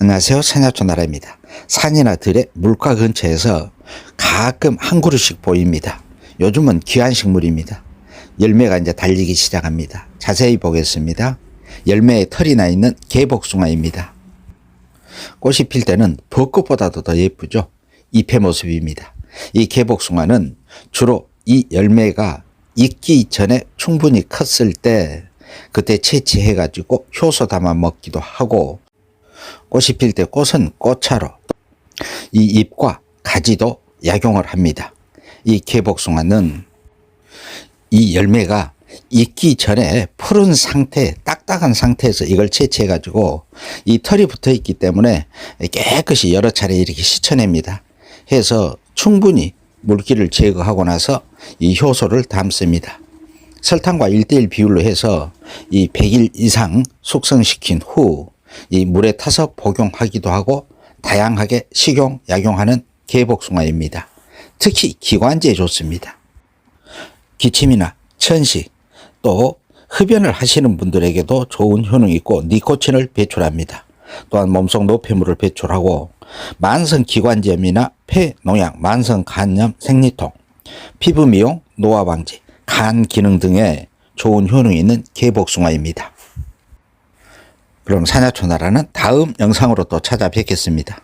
안녕하세요. 산야초나라입니다. 산이나 들의 물가 근처에서 가끔 한 그루씩 보입니다. 요즘은 귀한 식물입니다. 열매가 이제 달리기 시작합니다. 자세히 보겠습니다. 열매에 털이 나 있는 개복숭아입니다. 꽃이 필 때는 벚꽃보다도 더 예쁘죠. 잎의 모습입니다. 이 개복숭아는 주로 이 열매가 익기 전에 충분히 컸을 때 그때 채취해 가지고 효소 담아 먹기도 하고, 꽃이 필 때 꽃은 꽃차로 이 잎과 가지도 약용을 합니다. 이 개복숭아는 이 열매가 익기 전에 푸른 상태, 딱딱한 상태에서 이걸 채취해 가지고 이 털이 붙어 있기 때문에 깨끗이 여러 차례 이렇게 씻어냅니다. 해서 충분히 물기를 제거하고 나서 이 효소를 담습니다. 설탕과 1:1 비율로 해서 이 100일 이상 숙성시킨 후 이 물에 타서 복용하기도 하고 다양하게 식용, 약용하는 개복숭아입니다. 특히 기관지에 좋습니다. 기침이나 천식, 또 흡연을 하시는 분들에게도 좋은 효능이 있고 니코틴을 배출합니다. 또한 몸속 노폐물을 배출하고 만성기관지염이나 폐농약, 만성간염, 생리통, 피부 미용, 노화 방지, 간 기능 등에 좋은 효능이 있는 개복숭아입니다. 그럼 산야초나라는 다음 영상으로 또 찾아뵙겠습니다.